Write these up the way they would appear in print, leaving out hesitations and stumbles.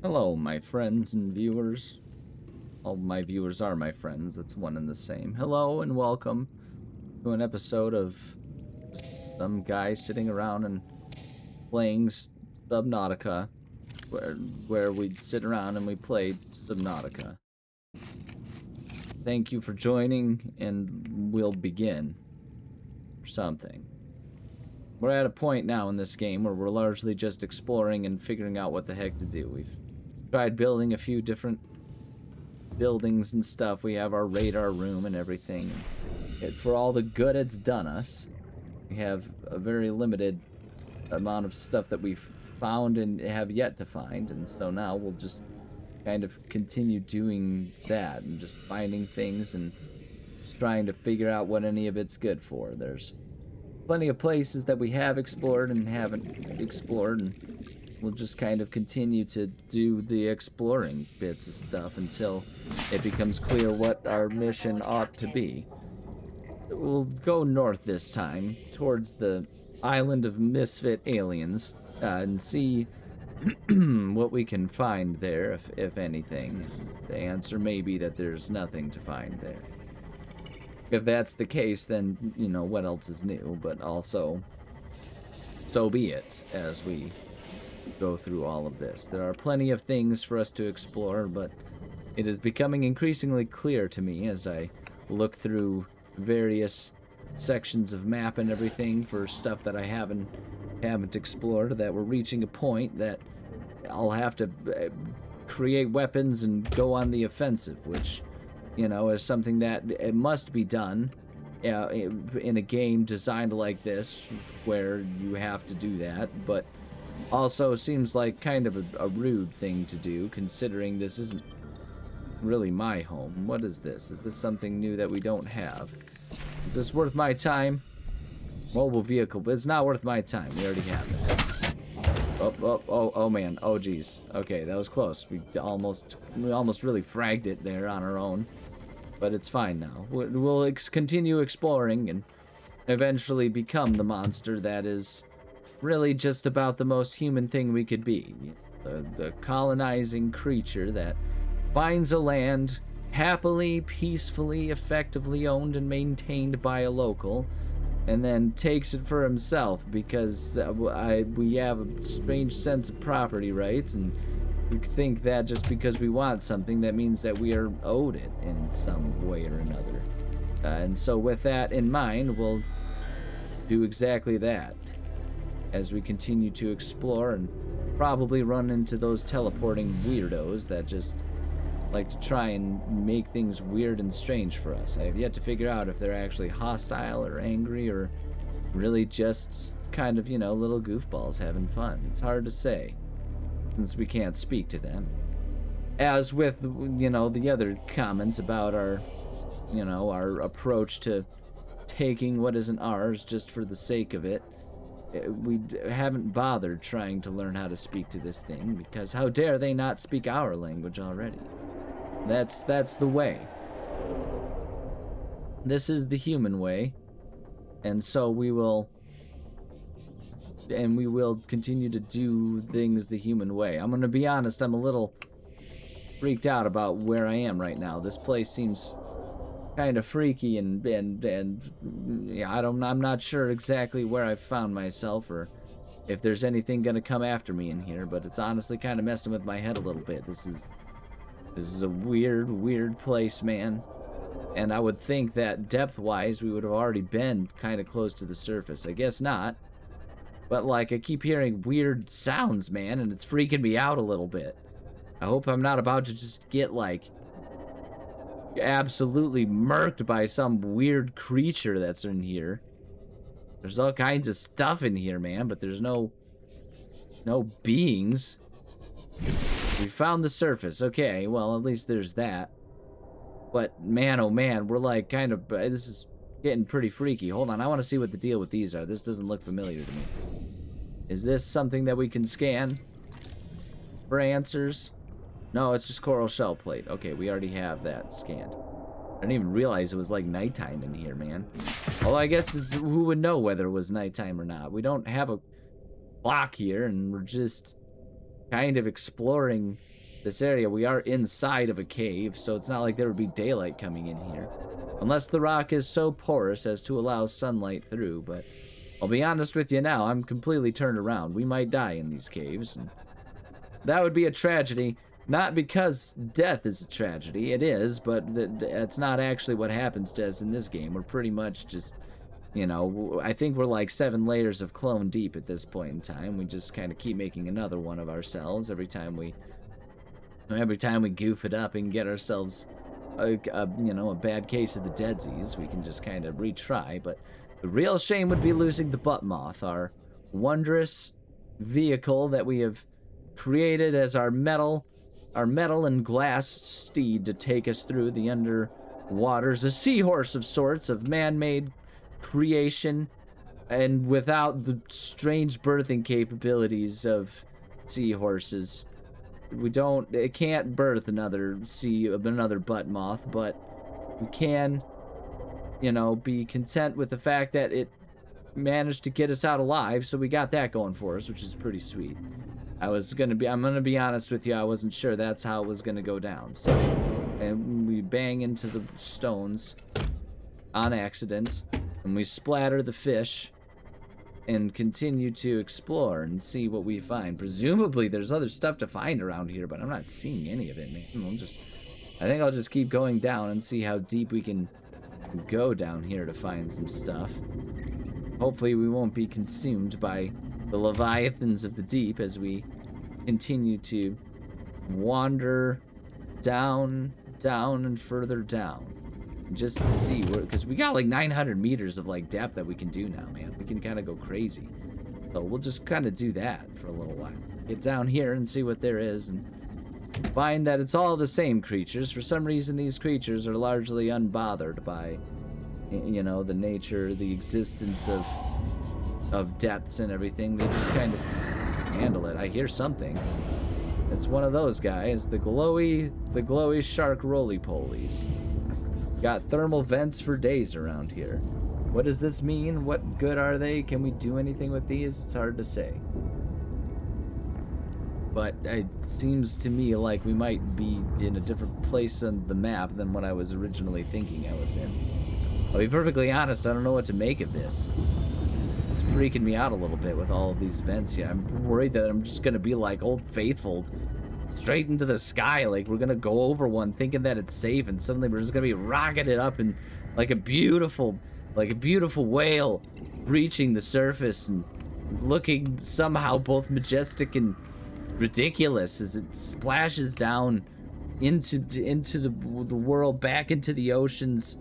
Hello, my friends and viewers. All my viewers are my friends. That's one and the same. Hello and welcome to an episode of just some guy sitting around and playing Subnautica, where we sit around and we play Subnautica. Thank you for joining, and we'll begin. Or something. We're at a point now in this game where we're largely just exploring and figuring out what the heck to do. We've tried building a few different buildings and stuff. We have our radar room and everything. For all the good it's done us, we have a very limited amount of stuff that we've found and have yet to find, and so now we'll just kind of continue doing that and just finding things and trying to figure out what any of it's good for. There's plenty of places that we have explored and haven't explored, and we'll just kind of continue to do the exploring bits of stuff until it becomes clear what our mission ought to be. We'll go north this time, towards the island of misfit aliens, and see what we can find there, if anything. The answer may be that there's nothing to find there. If that's the case, then, you know, what else is new? But also, so be it, as we go through all of this. There are plenty of things for us to explore, but it is becoming increasingly clear to me as I look through various sections of map and everything for stuff that I haven't explored, that we're reaching a point that I'll have to create weapons and go on the offensive, which, you know, is something that it must be done in a game designed like this, where you have to do that, but also seems like kind of a rude thing to do, considering this isn't really my home. What is this? Is this something new that we don't have? Is this worth my time? Mobile vehicle, but it's not worth my time. We already have it. Oh man. Oh geez. Okay, that was close. We almost really fragged it there on our own. But it's fine now. We'll continue exploring and eventually become the monster that is really just about the most human thing we could be. The colonizing creature that finds a land happily, peacefully, effectively owned and maintained by a local, and then takes it for himself because we have a strange sense of property rights, and we think that just because we want something, that means that we are owed it in some way or another. And so with that in mind, we'll do exactly that as we continue to explore and probably run into those teleporting weirdos that just like to try and make things weird and strange for us. I have yet to figure out if they're actually hostile or angry or really just kind of, you know, little goofballs having fun. It's hard to say, since we can't speak to them. As with, you know, the other comments about our, you know, our approach to taking what isn't ours just for the sake of it, we haven't bothered trying to learn how to speak to this thing, because how dare they not speak our language already? That's the way. This is the human way, and so we will continue to do things the human way. I'm gonna be honest, I'm a little freaked out about where I am right now. This place seems kind of freaky, and yeah, I'm not sure exactly where I've found myself or if there's anything gonna come after me in here, but it's honestly kind of messing with my head a little bit. This is a weird place, man. And I would think that depth-wise we would have already been kind of close to the surface. I guess not. But like, I keep hearing weird sounds, man, and it's freaking me out a little bit. I hope I'm not about to just get like absolutely murked by some weird creature that's in here. There's all kinds of stuff in here, man, but there's no beings. We found the surface. Okay, well, at least there's that. But man, oh man, we're like kind of, this is getting pretty freaky. Hold on, I want to see what the deal with these are. This doesn't look familiar to me. Is this something that we can scan for answers? No, it's just coral shell plate. Okay, we already have that scanned. I didn't even realize it was like nighttime in here, man. Well, I guess it's, who would know whether it was nighttime or not? We don't have a clock here, and we're just kind of exploring this area. We are inside of a cave, so it's not like there would be daylight coming in here. Unless the rock is so porous as to allow sunlight through, but I'll be honest with you now, I'm completely turned around. We might die in these caves, and that would be a tragedy. Not because death is a tragedy, it is, but it's not actually what happens to us in this game. We're pretty much just, you know, I think we're like 7 layers of clone deep at this point in time. We just kind of keep making another one of ourselves every time we goof it up and get ourselves a bad case of the deadsies. We can just kind of retry, but the real shame would be losing the butt moth, our wondrous vehicle that we have created as our metal and glass steed to take us through the underwaters, a seahorse of sorts, of man-made creation, and without the strange birthing capabilities of seahorses. It can't birth another butt moth, but we can, be content with the fact that it managed to get us out alive, so we got that going for us, which is pretty sweet. I'm gonna be honest with you, I wasn't sure that's how it was gonna go down, so, and we bang into the stones on accident, and we splatter the fish, and continue to explore and see what we find. Presumably there's other stuff to find around here, but I'm not seeing any of it, man. I think I'll just keep going down and see how deep we can go down here to find some stuff. Hopefully we won't be consumed by the leviathans of the deep as we continue to wander down and further down, just to see where, because we got like 900 meters of like depth that we can do now, man. We can kind of go crazy, so we'll just kind of do that for a little while, get down here and see what there is, and find that it's all the same creatures. For some reason these creatures are largely unbothered by the nature, the existence of depths and everything. They just kind of handle it. I hear something. It's one of those guys, the glowy shark roly-polies. Got thermal vents for days around here. What does this mean? What good are they? Can we do anything with these? It's hard to say. But it seems to me like we might be in a different place on the map than what I was originally thinking I was in. I'll be perfectly honest, I don't know what to make of this. It's freaking me out a little bit with all of these vents here. I'm worried that I'm just gonna be like Old Faithful, straight into the sky, like we're gonna go over one thinking that it's safe, and suddenly we're just gonna be rocketed up and like a beautiful whale breaching the surface and looking somehow both majestic and ridiculous as it splashes down into the world, back into the oceans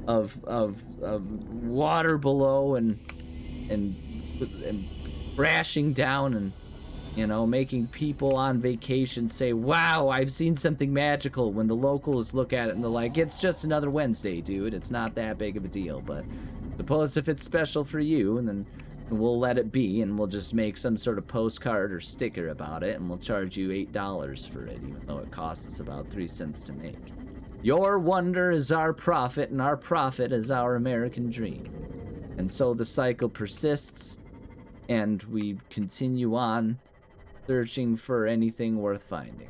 of water below and crashing down and making people on vacation say, wow, I've seen something magical, when the locals look at it and they're like, it's just another Wednesday, dude. It's not that big of a deal. But suppose if it's special for you, and then we'll let it be, and we'll just make some sort of postcard or sticker about it, and we'll charge you $8 for it, even though it costs us about 3 cents to make. Your wonder is our profit, and our profit is our American dream. And so the cycle persists, and we continue on searching for anything worth finding.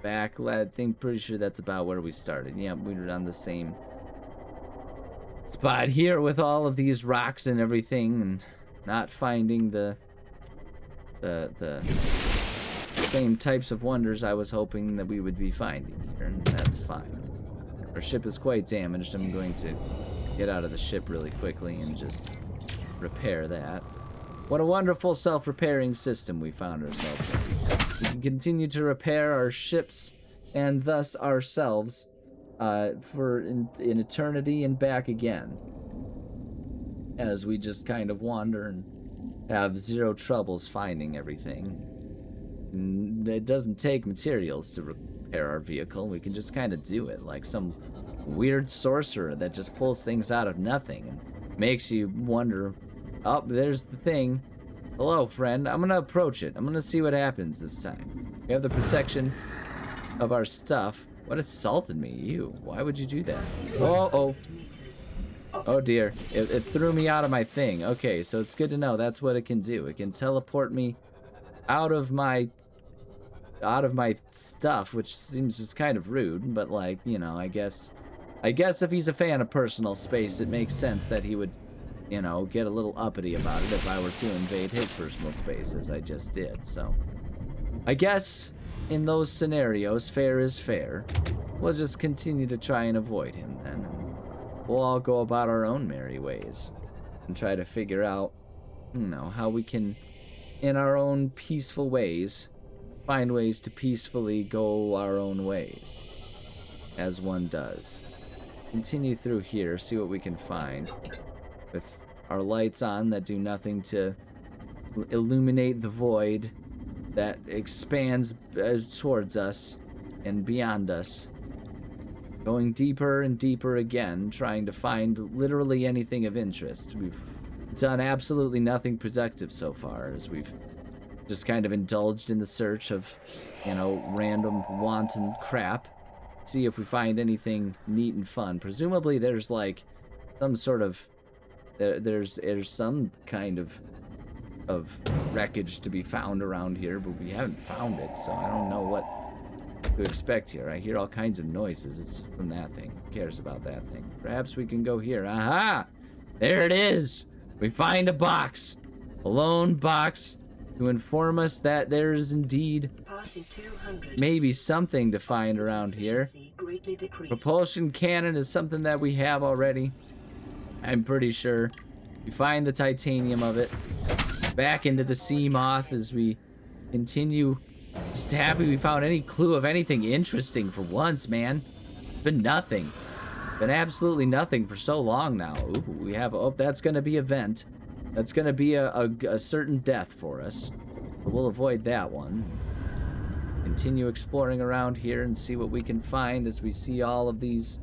Pretty sure that's about where we started. Yeah, we were on the same spot here with all of these rocks and everything, and not finding the same types of wonders I was hoping that we would be finding here, and that's fine. Our ship is quite damaged. I'm going to get out of the ship really quickly and just repair that. What a wonderful self-repairing system we found ourselves in. We can continue to repair our ships and thus ourselves for in eternity and back again, as we just kind of wander and have zero troubles finding everything. And it doesn't take materials to repair our vehicle. We can just kind of do it like some weird sorcerer that just pulls things out of nothing and makes you wonder, oh, there's the thing. Hello, friend. I'm gonna approach it. I'm gonna see what happens this time. We have the protection of our stuff. What assaulted me? You. Why would you do that? Oh dear. It threw me out of my thing. Okay, so it's good to know that's what it can do. It can teleport me out of my out of my stuff, which seems just kind of rude, but like, you know, I guess if he's a fan of personal space, it makes sense that he would, you know, get a little uppity about it if I were to invade his personal space, as I just did. So I guess in those scenarios, fair is fair. We'll just continue to try and avoid him then, and we'll all go about our own merry ways and try to figure out, you know, how we can, in our own peaceful ways, find ways to peacefully go our own ways, as one does. Continue through here, see what we can find, with our lights on that do nothing to illuminate the void that expands towards us and beyond us. Going deeper and deeper again, trying to find literally anything of interest. We've done absolutely nothing productive so far, as we've just kind of indulged in the search of, you know, random wanton crap. See if we find anything neat and fun. Presumably there's like some sort of there's some kind of wreckage to be found around here, but we haven't found it, so I don't know what to expect here. I hear all kinds of noises. It's from that thing. Who cares about that thing? Perhaps we can go here. Aha! There it is! We find a box. A lone box to inform us that there is indeed maybe something to find around here. Propulsion cannon is something that we have already, I'm pretty sure. We find the titanium of it. Back into the sea moth as we continue. Just happy we found any clue of anything interesting for once, man. It's been nothing. Been absolutely nothing for so long now. Ooh, we have, oh, that's gonna be a vent. That's gonna be a certain death for us. But we'll avoid that one. Continue exploring around here and see what we can find as we see all of these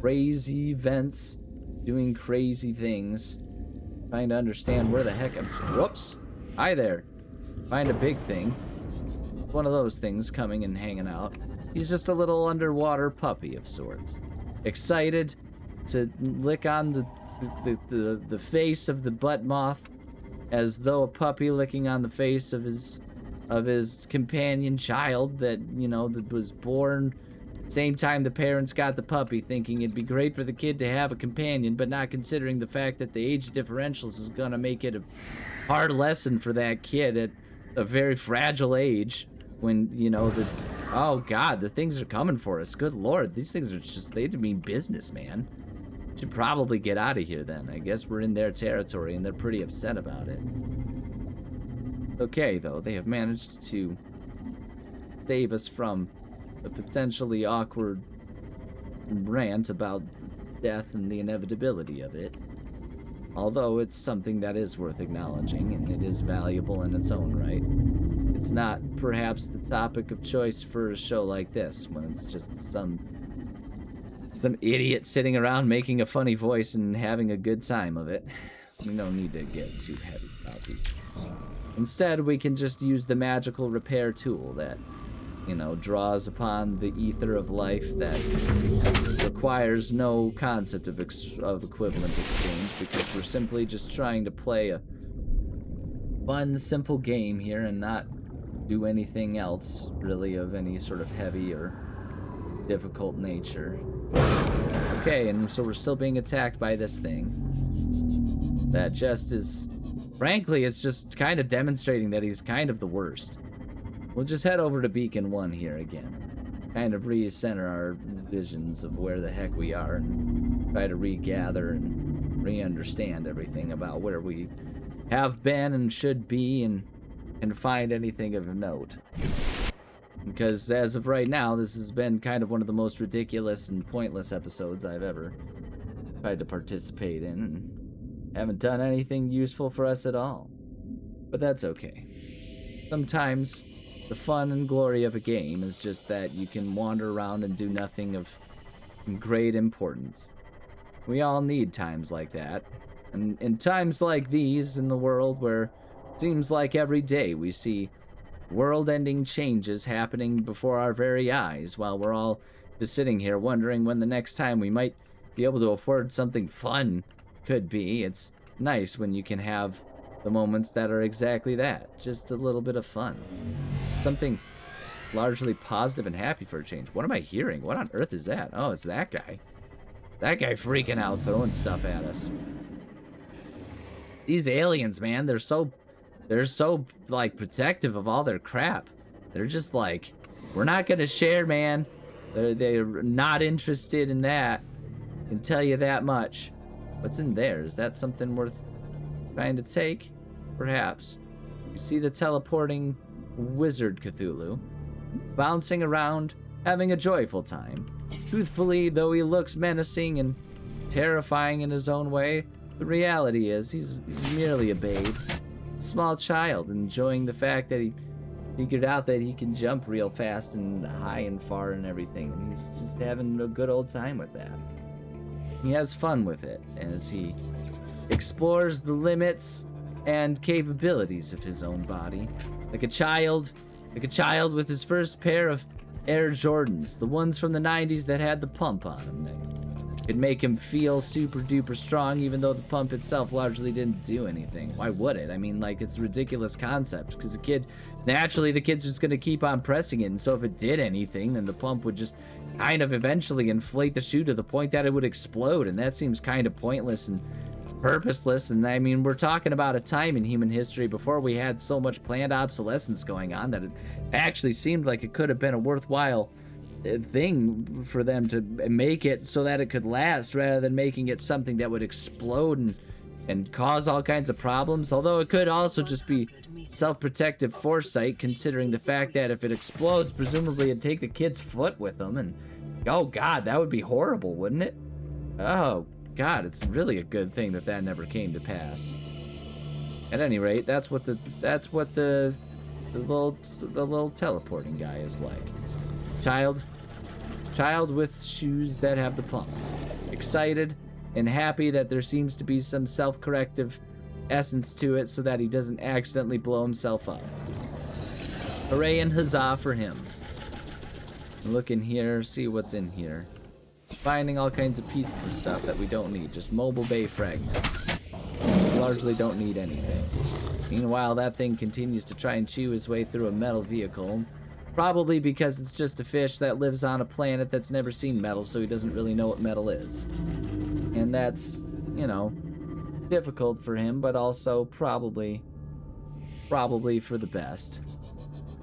crazy vents doing crazy things. Trying to understand where the heck I'm... Whoops! Hi there. Find a big thing. One of those things coming and hanging out. He's just a little underwater puppy of sorts. Excited to lick on the face of the butt moth, as though a puppy licking on the face of his companion child that, you know, that was born at the same time the parents got the puppy, thinking it'd be great for the kid to have a companion, but not considering the fact that the age differentials is gonna make it a hard lesson for that kid at a very fragile age, when, you know, oh god, the things are coming for us. Good lord, these things are just, they mean business, man. Should probably get out of here then. I guess we're in their territory and they're pretty upset about it. Okay, though, they have managed to save us from a potentially awkward rant about death and the inevitability of it. Although it's something that is worth acknowledging, and it is valuable in its own right. It's not perhaps the topic of choice for a show like this, when it's just some idiot sitting around making a funny voice and having a good time of it. We don't need to get too heavy about these. Instead, we can just use the magical repair tool that, you know, draws upon the ether of life that requires no concept of equivalent exchange, because we're simply just trying to play a fun, simple game here and not do anything else really of any sort of heavy or difficult nature. Okay, and so we're still being attacked by this thing that just is, frankly, it's just kind of demonstrating that he's kind of the worst. We'll just head over to Beacon 1 here again. Kind of recenter our visions of where the heck we are and try to regather and re-understand everything about where we have been and should be and find anything of note. Because as of right now, this has been kind of one of the most ridiculous and pointless episodes I've ever tried to participate in, and haven't done anything useful for us at all. But that's okay. Sometimes the fun and glory of a game is just that you can wander around and do nothing of great importance. We all need times like that. And in times like these in the world where it seems like every day we see world-ending changes happening before our very eyes, while we're all just sitting here wondering when the next time we might be able to afford something fun could be, it's nice when you can have the moments that are exactly that. Just a little bit of fun. Something largely positive and happy for a change. What am I hearing? What on earth is that? Oh, it's that guy. That guy freaking out, throwing stuff at us. These aliens, man, they're so like protective of all their crap. They're just like, we're not gonna share, man. They're not interested in that. I can tell you that much. What's in there? Is that something worth trying to take? Perhaps. You see the teleporting wizard Cthulhu bouncing around, having a joyful time. Truthfully, though he looks menacing and terrifying in his own way, the reality is he's merely a babe. A small child enjoying the fact that he figured out that he can jump real fast and high and far and everything, and he's just having a good old time with that. He has fun with it as he explores the limits and capabilities of his own body, like a child with his first pair of Air Jordans, the ones from the 90s that had the pump on them that could make him feel super duper strong, even though the pump itself largely didn't do anything. Why would it? I mean, like, it's a ridiculous concept, because naturally the kid's just gonna keep on pressing it, and so if it did anything, then the pump would just kind of eventually inflate the shoe to the point that it would explode, and that seems kind of pointless and purposeless. And I mean, we're talking about a time in human history before we had so much planned obsolescence going on that it actually seemed like it could have been a worthwhile thing for them to make it so that it could last, rather than making it something that would explode and cause all kinds of problems. Although it could also just be self-protective foresight, considering the fact that if it explodes, presumably it'd take the kid's foot with them, and oh god, that would be horrible, wouldn't it? Oh god, it's really a good thing that never came to pass. At any rate, that's what the little teleporting guy is like. Child with shoes that have the pump. Excited and happy that there seems to be some self-corrective essence to it so that he doesn't accidentally blow himself up. Hooray and huzzah for him. Look in here, see what's in here. Finding all kinds of pieces of stuff that we don't need, just mobile bay fragments. We largely don't need anything. Meanwhile, that thing continues to try and chew his way through a metal vehicle. Probably because it's just a fish that lives on a planet that's never seen metal, so he doesn't really know what metal is. And that's, you know, difficult for him, but also probably for the best.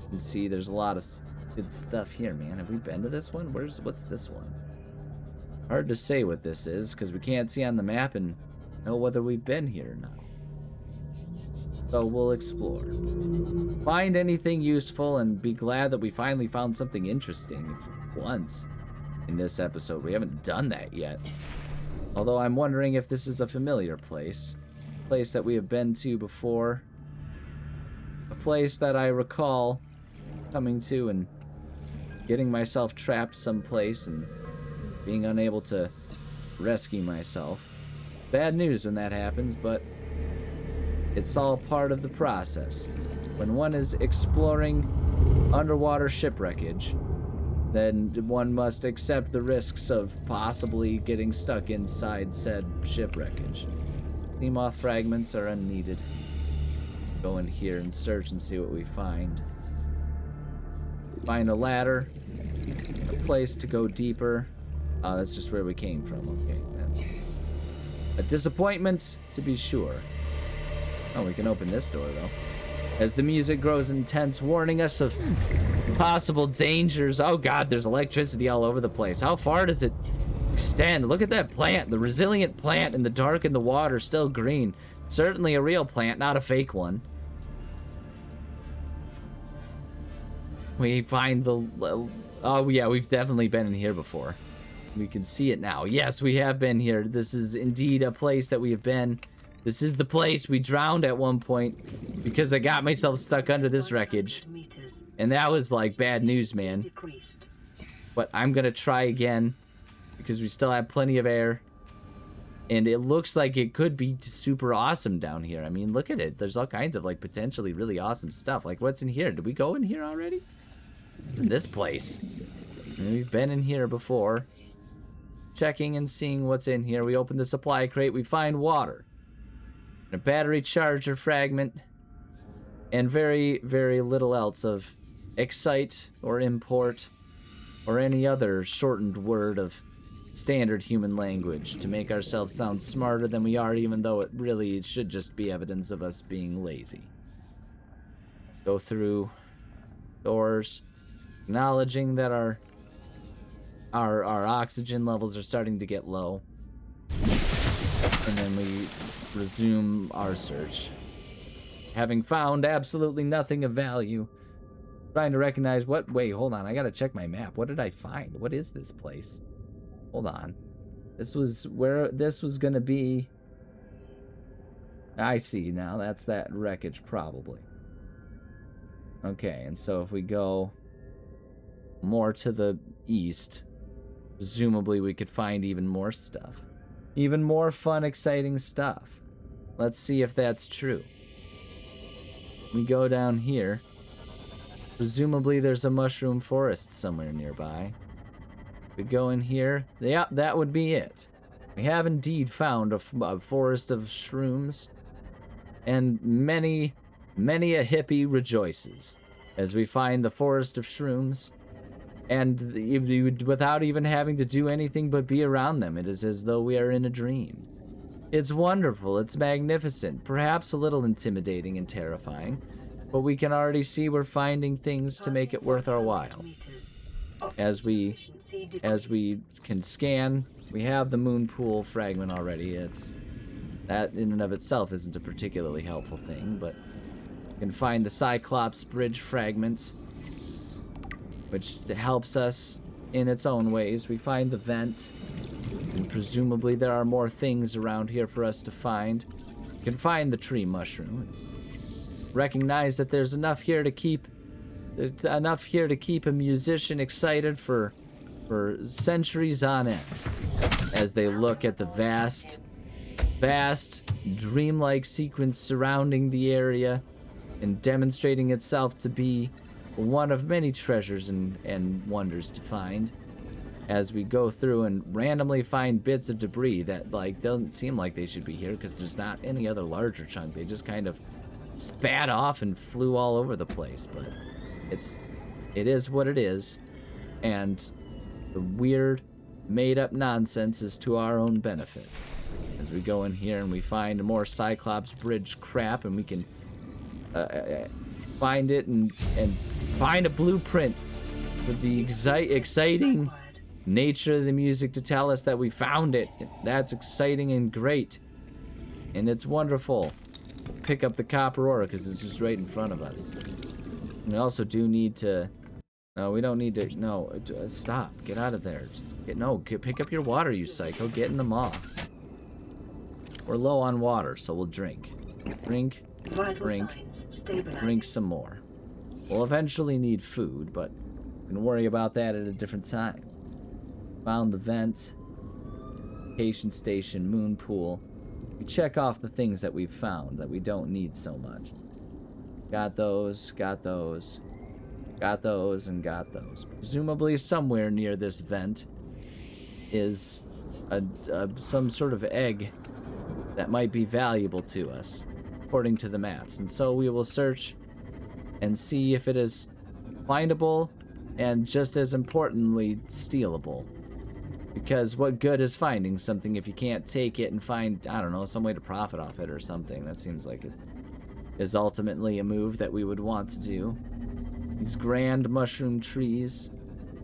You can see there's a lot of good stuff here, man. Have we been to this one? What's this one? Hard to say what this is, because we can't see on the map and know whether we've been here or not. So we'll explore. Find anything useful and be glad that we finally found something interesting once in this episode. We haven't done that yet. Although I'm wondering if this is a familiar place. A place that we have been to before. A place that I recall coming to and getting myself trapped someplace and being unable to rescue myself. Bad news when that happens, but it's all part of the process. When one is exploring underwater shipwreckage, then one must accept the risks of possibly getting stuck inside said shipwreckage. Seamoth fragments are unneeded. Go in here and search and see what we find. Find a ladder, a place to go deeper. Oh, that's just where we came from. Okay, that's a disappointment to be sure. Oh, we can open this door, though. As the music grows intense, warning us of possible dangers. Oh, God, there's electricity all over the place. How far does it extend? Look at that plant. The resilient plant in the dark and the water, still green. Certainly a real plant, not a fake one. We find the... Oh, yeah, we've definitely been in here before. We can see it now. Yes, we have been here. This is indeed a place that we have been. This is the place we drowned at one point because I got myself stuck under this wreckage. And that was like bad news, man. But I'm gonna try again because we still have plenty of air. And it looks like it could be super awesome down here. I mean, look at it. There's all kinds of like potentially really awesome stuff. Like what's in here? Did we go in here already? In this place. I mean, we've been in here before. Checking and seeing what's in here. We open the supply crate. We find water. A battery charger fragment, and very, very little else of excite or import or any other shortened word of standard human language to make ourselves sound smarter than we are, even though it really should just be evidence of us being lazy. Go through doors, acknowledging that our oxygen levels are starting to get low. And then we resume our search. Having found absolutely nothing of value, trying to recognize what... Wait, hold on. I gotta check my map. What did I find? What is this place? Hold on. This was where this was gonna be. I see now. That's that wreckage, probably. Okay, and so if we go more to the east, presumably we could find even more stuff. Even more fun, exciting stuff. Let's see if that's true. We go down here. Presumably there's a mushroom forest somewhere nearby. We go in here. Yeah, that would be it. We have indeed found a forest of shrooms. And many a hippie rejoices as we find the forest of shrooms. And without even having to do anything but be around them, it is as though we are in a dream. It's wonderful, it's magnificent, perhaps a little intimidating and terrifying, but we can already see we're finding things to make it worth our while. As we can scan, we have the moon pool fragment already. That in and of itself isn't a particularly helpful thing, but we can find the Cyclops bridge fragment, which helps us in its own ways. We find the vent, and presumably there are more things around here for us to find. We can find the tree mushroom. Recognize that there's enough here to keep a musician excited for centuries on end as they look at the vast dreamlike sequence surrounding the area and demonstrating itself to be one of many treasures and wonders to find as we go through and randomly find bits of debris that doesn't seem like they should be here because there's not any other larger chunk. They just kind of spat off and flew all over the place, but it is what it is, and the weird made-up nonsense is to our own benefit. As we go in here and we find more Cyclops bridge crap, and we can find it and find a blueprint with the exciting nature of the music to tell us that we found it. That's exciting and great, and it's wonderful. Pick up the copper ore because it's just right in front of us. We also do need to... No, we don't need to... No, stop. Get out of there. Pick up your water, you psycho. Get in the maw. We're low on water, so we'll drink. Drink some more. We'll eventually need food, but we can worry about that at a different time. Found the vent, patient station, moon pool. We check off the things that we've found that we don't need so much. Got those, got those, got those, and got those. Presumably somewhere near this vent is some sort of egg that might be valuable to us, according to the maps. And so we will search and see if it is findable and, just as importantly, stealable. Because what good is finding something if you can't take it and find, I don't know, some way to profit off it or something? That seems like it is ultimately a move that we would want to do. These grand mushroom trees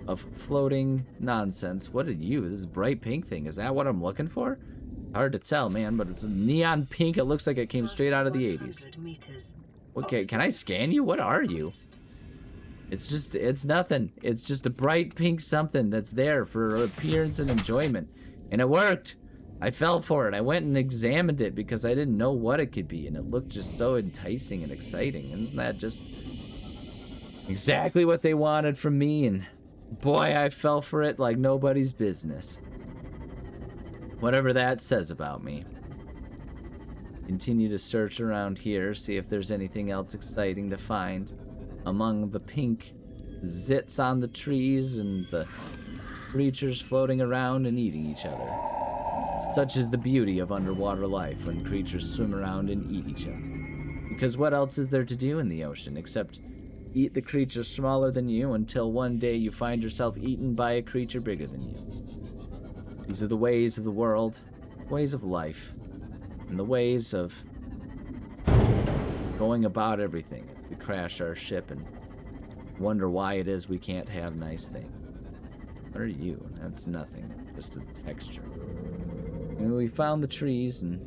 of floating nonsense. What did you? This bright pink thing. Is that what I'm looking for? Hard to tell, man, but it's a neon pink. It looks like it came straight out of the 80s. Okay, can I scan you? What are you? It's nothing. It's just a bright pink something that's there for appearance and enjoyment. And it worked. I fell for it. I went and examined it because I didn't know what it could be, and it looked just so enticing and exciting. Isn't that just exactly what they wanted from me? And boy, I fell for it like nobody's business. Whatever that says about me. Continue to search around here, see if there's anything else exciting to find among the pink zits on the trees and the creatures floating around and eating each other. Such is the beauty of underwater life when creatures swim around and eat each other. Because what else is there to do in the ocean except eat the creature smaller than you until one day you find yourself eaten by a creature bigger than you. These are the ways of the world, ways of life, and the ways of going about everything. We crash our ship and wonder why it is we can't have nice things. What are you? That's nothing, just a texture. And we found the trees, and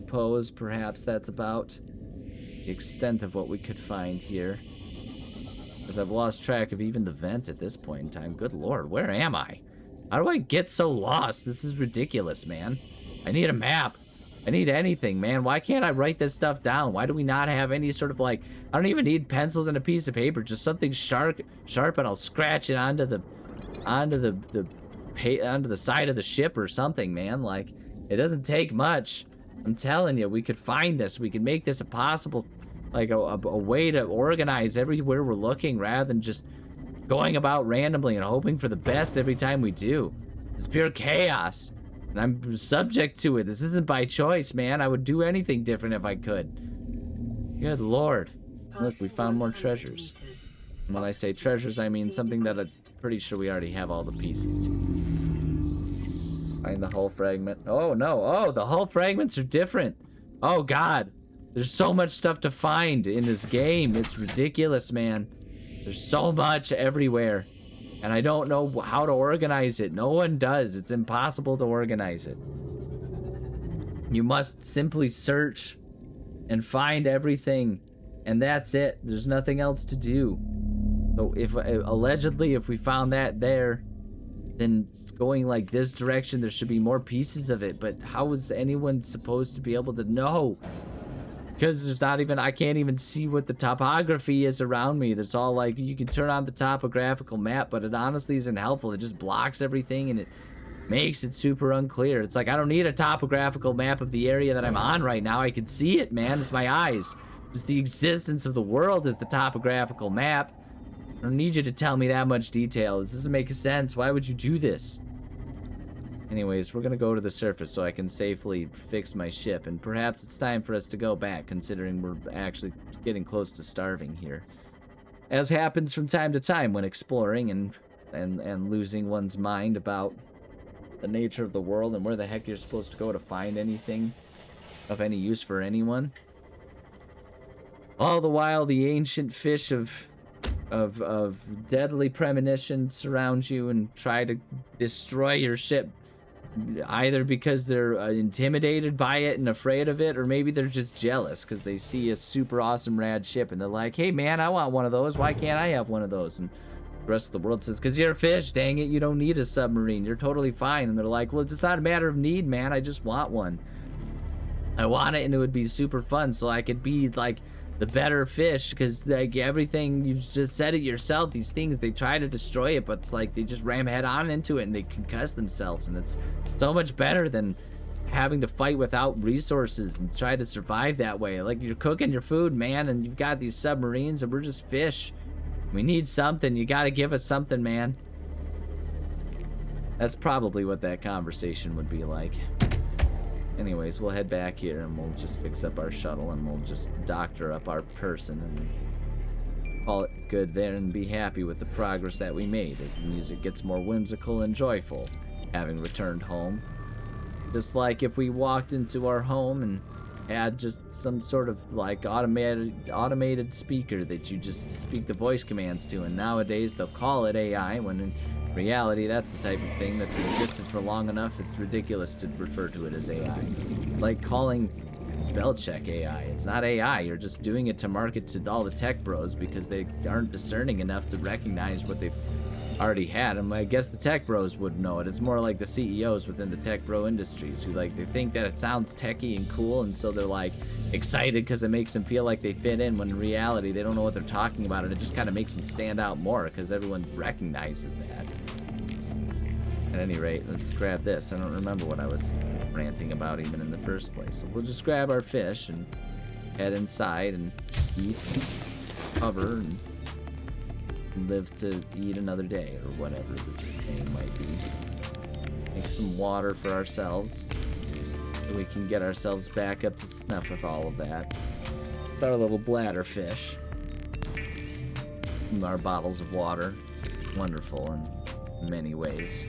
suppose perhaps that's about the extent of what we could find here. Because I've lost track of even the vent at this point in time. Good lord, where am I? How do I get so lost? This is ridiculous, man. I need a map. I need anything, man. Why can't I write this stuff down? Why do we not have any sort of like... I don't even need pencils and a piece of paper. Just something sharp, and I'll scratch it onto the side of the ship or something, man. Like, it doesn't take much. I'm telling you, we could find this. We could make this a possible, like, a way to organize everywhere we're looking rather than just going about randomly and hoping for the best every time we do. It's pure chaos. And I'm subject to it. This isn't by choice, man. I would do anything different if I could. Good lord. Look, we found more treasures. And when I say treasures, I mean something that I'm pretty sure we already have all the pieces to. Find the hull fragment. Oh, no. Oh, the hull fragments are different. Oh, God. There's so much stuff to find in this game. It's ridiculous, man. There's so much everywhere. And I don't know how to organize it. No one does. It's impossible to organize it. You must simply search and find everything. And that's it. There's nothing else to do. So if allegedly if we found that there, then going like this direction, there should be more pieces of it. But how is anyone supposed to be able to know? Because there's not even, I can't even see what the topography is around me. There's all like, you can turn on the topographical map, but it honestly isn't helpful. It just blocks everything and it makes it super unclear. It's like, I don't need a topographical map of the area that I'm on right now. I can see it, man. It's my eyes. Just the existence of the world is the topographical map. I don't need you to tell me that much detail. This doesn't make sense. Why would you do this? Anyways, we're gonna go to the surface so I can safely fix my ship, and perhaps it's time for us to go back, considering we're actually getting close to starving here. As happens from time to time when exploring and losing one's mind about the nature of the world and where the heck you're supposed to go to find anything of any use for anyone. All the while, the ancient fish of deadly premonition surround you and try to destroy your ship. Either because they're intimidated by it and afraid of it, or maybe they're just jealous because they see a super awesome rad ship and they're like, hey man, I want one of those. Why can't I have one of those? And the rest of the world says, because you're a fish, dang it, you don't need a submarine. You're totally fine. And they're like, well, it's not a matter of need, man. I just want one. I want it and it would be super fun so I could be like the better fish, because like everything, you just said it yourself, these things, they try to destroy it, but like they just ram head on into it and they concuss themselves, and it's so much better than having to fight without resources and try to survive that way. Like, you're cooking your food, man, and you've got these submarines and we're just fish. We need something. You gotta give us something, man. That's probably what that conversation would be like. Anyways, we'll head back here and we'll just fix up our shuttle and we'll just doctor up our person and call it good there and be happy with the progress that we made as the music gets more whimsical and joyful, having returned home. Just like if we walked into our home and had just some sort of like automated speaker that you just speak the voice commands to, and nowadays they'll call it AI when in reality that's the type of thing that's existed for long enough it's ridiculous to refer to it as AI. Like calling spell check AI. It's not AI, you're just doing it to market to all the tech bros because they aren't discerning enough to recognize what they've already had. And I guess the tech bros would know it. It's more like the CEOs within the tech bro industries who like, they think that it sounds techy and cool, and so they're like excited because it makes them feel like they fit in, when in reality they don't know what they're talking about, and it just kind of makes them stand out more because everyone recognizes that. At any rate, let's grab this. I don't remember what I was ranting about even in the first place. So we'll just grab our fish and head inside and eat, cover, and live to eat another day, or whatever the name might be. Make some water for ourselves so we can get ourselves back up to snuff with all of that. Start a little bladder fish. our bottles of water. Wonderful in many ways.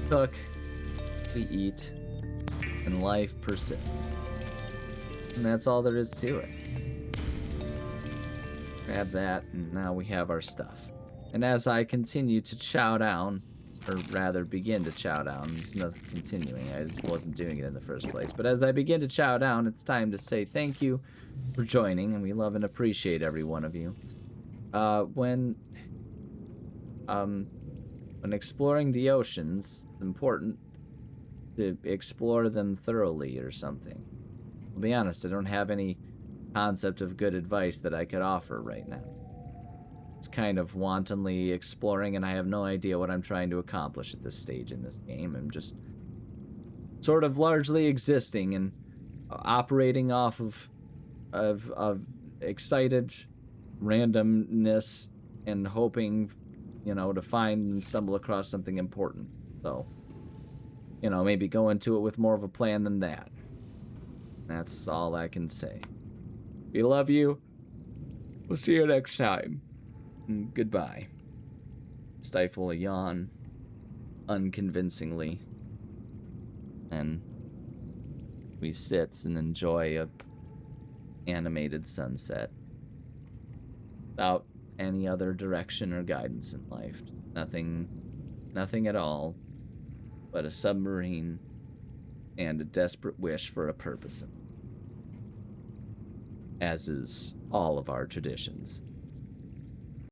Cook, we eat, and life persists. And that's all there is to it. Grab that, and now we have our stuff. And as I continue to chow down, or rather begin to chow down, it's not continuing, I just wasn't doing it in the first place, but as I begin to chow down, it's time to say thank you for joining, and we love and appreciate every one of you. When exploring the oceans, it's important to explore them thoroughly or something. I'll be honest, I don't have any concept of good advice that I could offer right now. It's kind of wantonly exploring, and I have no idea what I'm trying to accomplish at this stage in this game. I'm just sort of largely existing and operating off of excited randomness and hoping, you know, to find and stumble across something important. So, you know, maybe go into it with more of a plan than that. That's all I can say. We love you. We'll see you next time. And goodbye. Stifle a yawn, unconvincingly. And we sit and enjoy a animated sunset. Without any other direction or guidance in life. Nothing at all. But a submarine and a desperate wish for a purpose. As is all of our traditions.